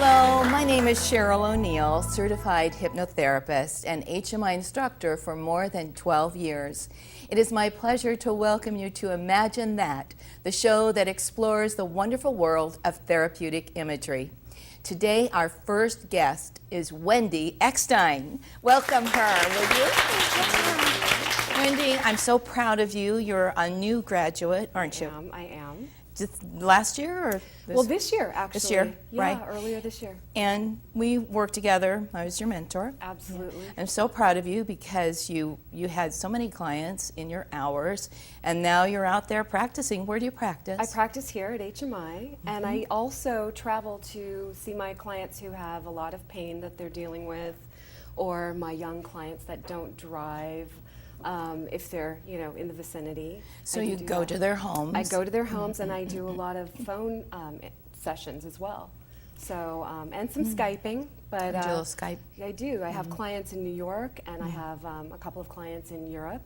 Hello, my name is Cheryl ONeil, certified hypnotherapist and HMI instructor for more than 12 years. It is my pleasure to welcome you to Imagine That, the show that explores the wonderful world of therapeutic imagery. Today, our first guest is Wendi Eckstein. Welcome her, will you? Wendi, I'm so proud of you. You're a new graduate, aren't you? I am. Just last year or this year, actually. This year, yeah, right? Earlier this year. And we worked together. I was your mentor. Absolutely. I'm so proud of you because you had so many clients in your hours, and now you're out there practicing. Where do you practice? I practice here at HMI, and I also travel to see my clients who have a lot of pain that they're dealing with, or my young clients that don't drive. If they're, in the vicinity. So you go to their homes? I go to their homes, and I do a lot of phone sessions as well. So, and some Skyping. But do a little Skype? I do. I have clients in New York, and I have a couple of clients in Europe.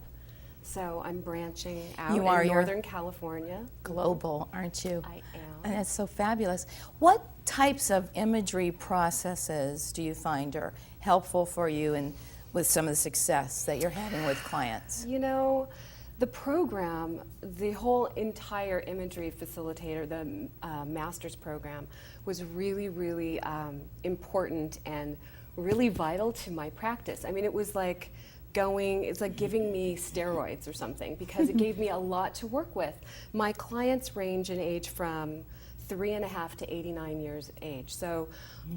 So I'm branching out in Northern California. Global, aren't you? I am. And that's so fabulous. What types of imagery processes do you find are helpful for you and with some of the success that you're having with clients? The program, the whole entire imagery facilitator, the master's program, was really, really important and really vital to my practice. I mean, it was like it's like giving me steroids or something, because it gave me a lot to work with. My clients range in age from 3.5 to 89 years of age. So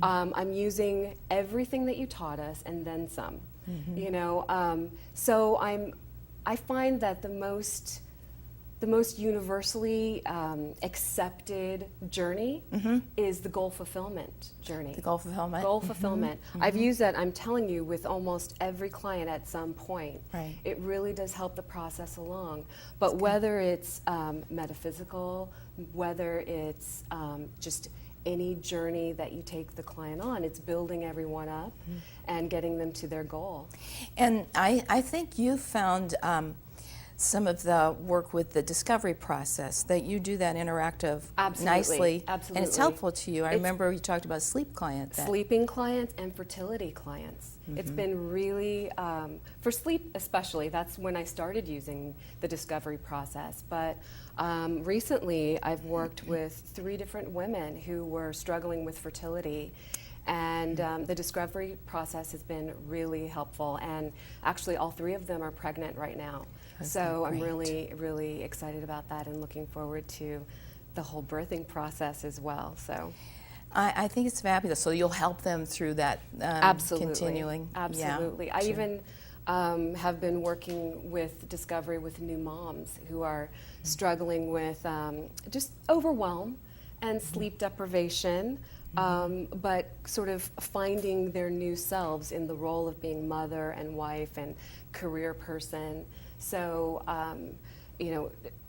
I'm using everything that you taught us and then some. So I find that the most universally accepted journey is the goal fulfillment journey. The goal fulfillment? Goal fulfillment. I've used that, I'm telling you, with almost every client at some point. Right. It really does help the process along. But whether it's metaphysical, whether it's just any journey that you take the client on, it's building everyone up and getting them to their goal. And I think you found some of the work with the discovery process, that you do that interactive nicely. Absolutely. And it's helpful to you. I remember you talked about sleep clients. Sleeping clients and fertility clients. It's been really, for sleep especially, that's when I started using the discovery process. But recently I've worked with 3 different women who were struggling with fertility. And the discovery process has been really helpful. And actually all 3 of them are pregnant right now. So I'm really, really excited about that and looking forward to the whole birthing process as well. So I think it's fabulous. So you'll help them through that continuing. Absolutely. Yeah, I even have been working with discovery with new moms who are struggling with just overwhelm and sleep deprivation. But sort of finding their new selves in the role of being mother and wife and career person. So,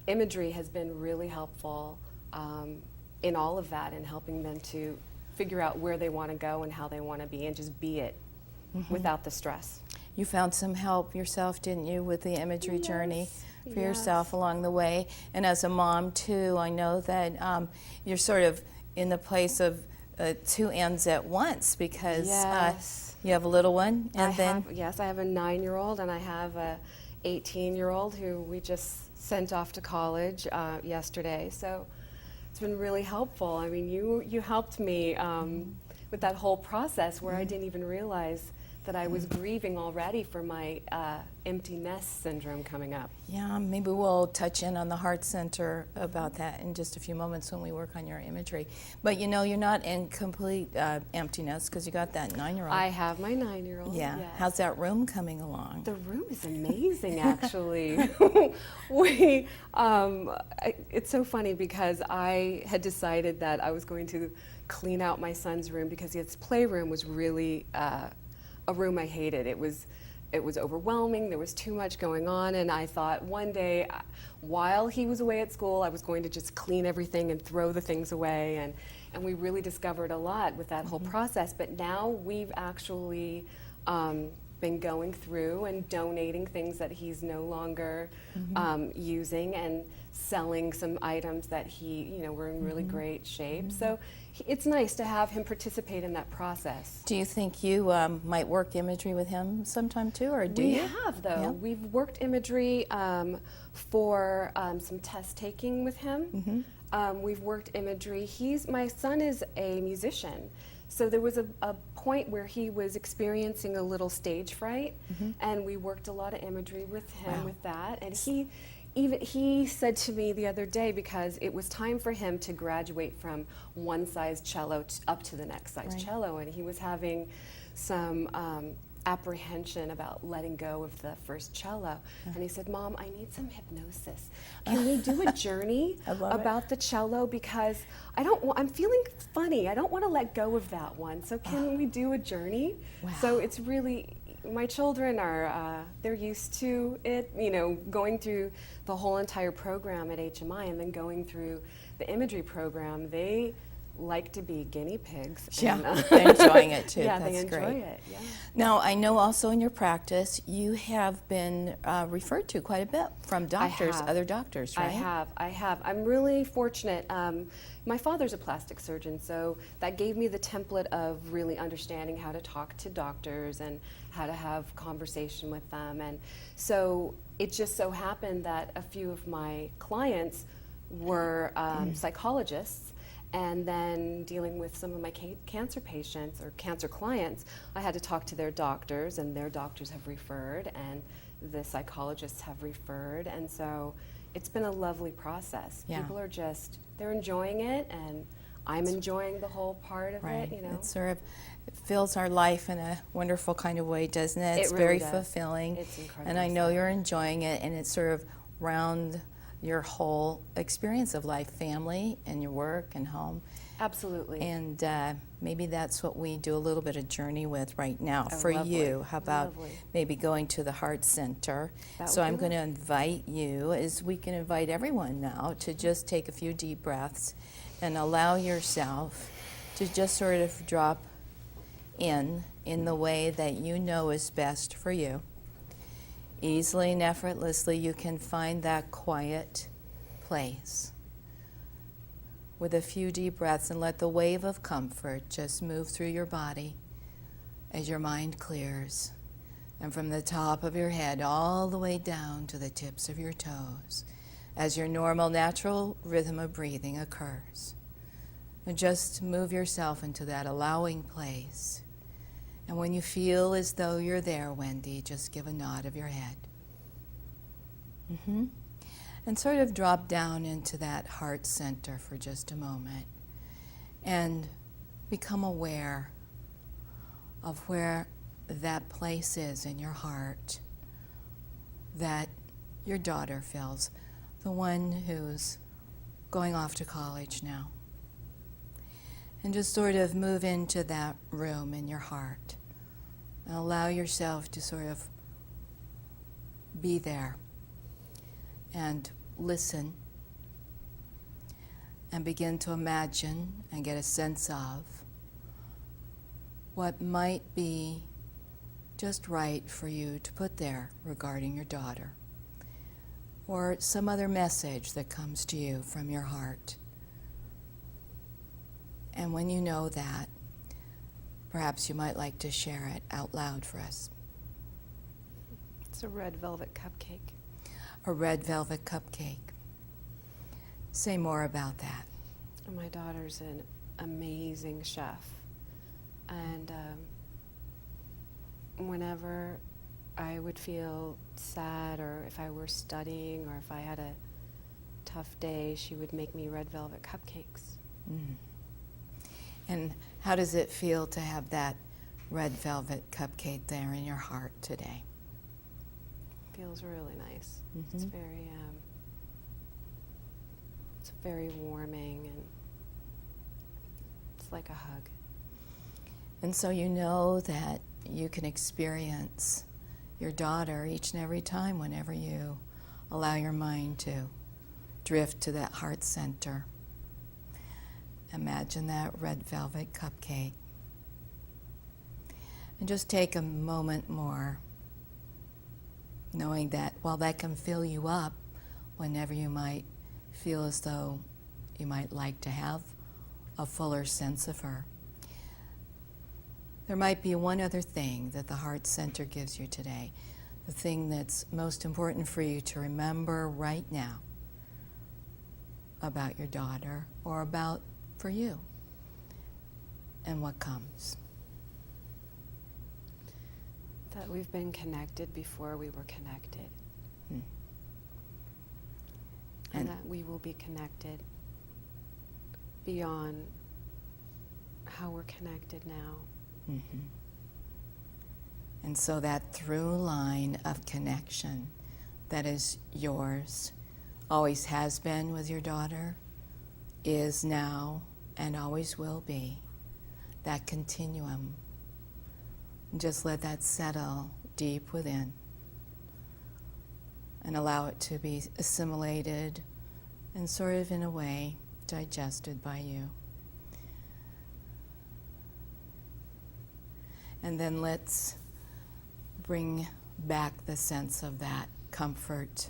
imagery has been really helpful in all of that, and helping them to figure out where they want to go and how they want to be, and just be it without the stress. You found some help yourself, didn't you, with the imagery journey for yourself along the way? And as a mom, too, I know that you're sort of in the place of 2 ends at once, because you have a little one, and I have a 9-year-old, and I have a 18-year-old who we just sent off to college yesterday. So it's been really helpful. I mean, you helped me with that whole process where I didn't even realize that I was grieving already for my empty nest syndrome coming up. Yeah, maybe we'll touch in on the Heart Center about that in just a few moments when we work on your imagery. But you're not in complete emptiness, because you got that 9-year-old. I have my 9-year-old. Yeah. Yes. How's that room coming along? The room is amazing, actually. It's so funny, because I had decided that I was going to clean out my son's room, because his playroom was really a room I hated. It was overwhelming. There was too much going on, and I thought one day, while he was away at school, I was going to just clean everything and throw the things away, and we really discovered a lot with that whole process. But now we've actually been going through and donating things that he's no longer using, and selling some items that were in really great shape. So it's nice to have him participate in that process. Do you think you might work imagery with him sometime too, or do We you? have, though. Yeah. We've worked imagery for some test taking with him. We've worked imagery. My son is a musician, so there was a point where he was experiencing a little stage fright, and we worked a lot of imagery with him with that. And he said to me the other day, because it was time for him to graduate from one size cello up to the next size cello, and he was having some apprehension about letting go of the first cello. And he said, Mom, I need some hypnosis. Can we do a journey about the cello? Because I'm feeling funny. I don't want to let go of that one. So can we do a journey? Wow. So it's really, my children are, they're used to it, going through the whole entire program at HMI and then going through the imagery program. They like to be guinea pigs. Yeah, And, they're enjoying it too. Yeah, That's they enjoy great. it. Yeah. Now, I know also in your practice you have been referred to quite a bit from doctors, other doctors, right? I have. I'm really fortunate. My father's a plastic surgeon, so that gave me the template of really understanding how to talk to doctors and how to have conversation with them. And so it just so happened that a few of my clients were psychologists. And then dealing with some of my cancer patients or cancer clients, I had to talk to their doctors, and their doctors have referred, and the psychologists have referred. And so it's been a lovely process. Yeah. People are they're enjoying it, and I'm enjoying the whole part of it, It sort of fills our life in a wonderful kind of way, doesn't it? It's really very does. fulfilling. It's incredible. And I know you're enjoying it, and it's sort of round your whole experience of life, family and your work and home. Absolutely. And maybe that's what we do a little bit of journey with right now Oh, for lovely. you. How about Lovely. maybe going to the Heart Center? That So would I'm be going to invite you, as we can invite everyone now, to just take a few deep breaths and allow yourself to just sort of drop in the way that you know is best for you. Easily and effortlessly, you can find that quiet place with a few deep breaths, and let the wave of comfort just move through your body as your mind clears, and from the top of your head all the way down to the tips of your toes as your normal, natural rhythm of breathing occurs. And just move yourself into that allowing place. And when you feel as though you're there, Wendi, just give a nod of your head. And sort of drop down into that heart center for just a moment and become aware of where that place is in your heart that your daughter fills, the one who's going off to college now. And just sort of move into that room in your heart and allow yourself to sort of be there and listen and begin to imagine and get a sense of what might be just right for you to put there regarding your daughter, or some other message that comes to you from your heart. And when you know that, perhaps you might like to share it out loud for us. It's a red velvet cupcake. A red velvet cupcake. Say more about that. My daughter's an amazing chef. And whenever I would feel sad, or if I were studying, or if I had a tough day, she would make me red velvet cupcakes. And how does it feel to have that red velvet cupcake there in your heart today? Feels really nice. It's very warming, and it's like a hug. And so you know that you can experience your daughter each and every time whenever you allow your mind to drift to that heart center. Imagine that red velvet cupcake. And just take a moment more, knowing that while that can fill you up whenever you might feel as though you might like to have a fuller sense of her. There might be one other thing that the Heart Center gives you today, the thing that's most important for you to remember right now about your daughter or about for you, and what comes. That we've been connected before we were connected. And that we will be connected beyond how we're connected now. And so that through line of connection that is yours, always has been with your daughter, is now, and always will be, that continuum. Just let that settle deep within and allow it to be assimilated and sort of, in a way, digested by you. And then let's bring back the sense of that comfort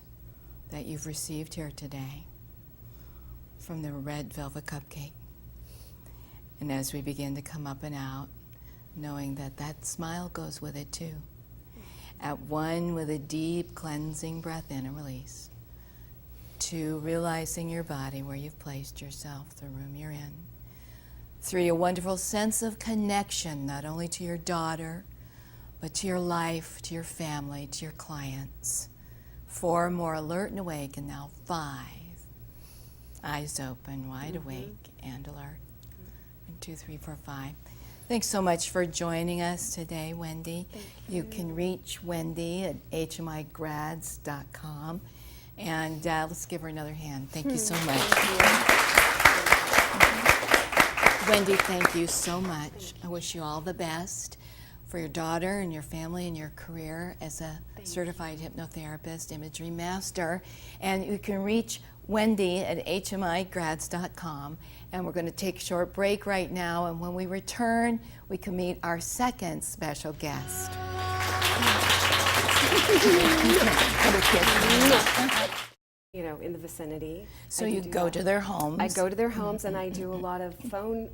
that you've received here today from the red velvet cupcake. And as we begin to come up and out, knowing that that smile goes with it too. At 1, with a deep cleansing breath in and release. 2, realizing your body where you've placed yourself, the room you're in. 3, a wonderful sense of connection, not only to your daughter, but to your life, to your family, to your clients. 4, more alert and awake, and now 5, eyes open, wide awake and alert. 1, 2, 3, 4, 5. Thanks so much for joining us today, Wendi. You can reach Wendi at hmigrads.com. And let's give her another hand. Thank you so much. Wendi, thank you so much. I wish you all the best for your daughter and your family and your career as a certified hypnotherapist, imagery master. And you can reach Wendi at hmigrads.com. And we're going to take a short break right now. And when we return, we can meet our second special guest. You know, in the vicinity. So you go to their homes. I go to their homes, and I do a lot of phone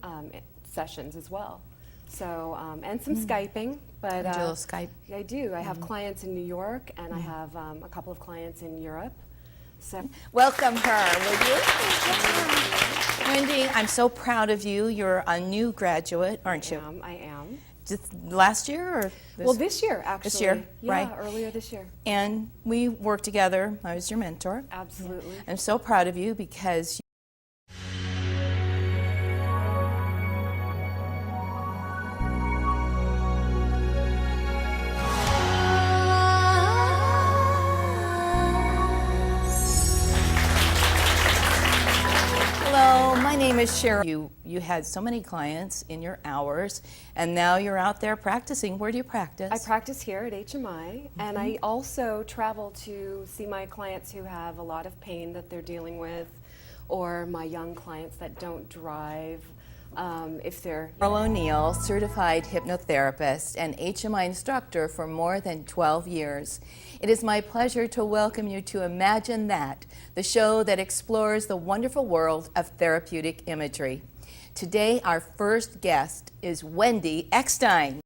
sessions as well. So, and some Skyping. But do a little Skype. I do. I have clients in New York, and I have a couple of clients in Europe. So welcome her, will you? Wendi, I'm so proud of you. You're a new graduate, aren't you? I am. Just last year or this year, actually. This year, yeah, right? Earlier this year. And we worked together. I was your mentor. Absolutely. I'm so proud of you because Hello, my name is Cheryl. You had so many clients in your hours, and now you're out there practicing. Where do you practice? I practice here at HMI, and I also travel to see my clients who have a lot of pain that they're dealing with, or my young clients that don't drive. If they're Cheryl ONeil, certified hypnotherapist and HMI instructor for more than 12 years. It is my pleasure to welcome you to Imagine That, the show that explores the wonderful world of therapeutic imagery. Today, our first guest is Wendi Eckstein.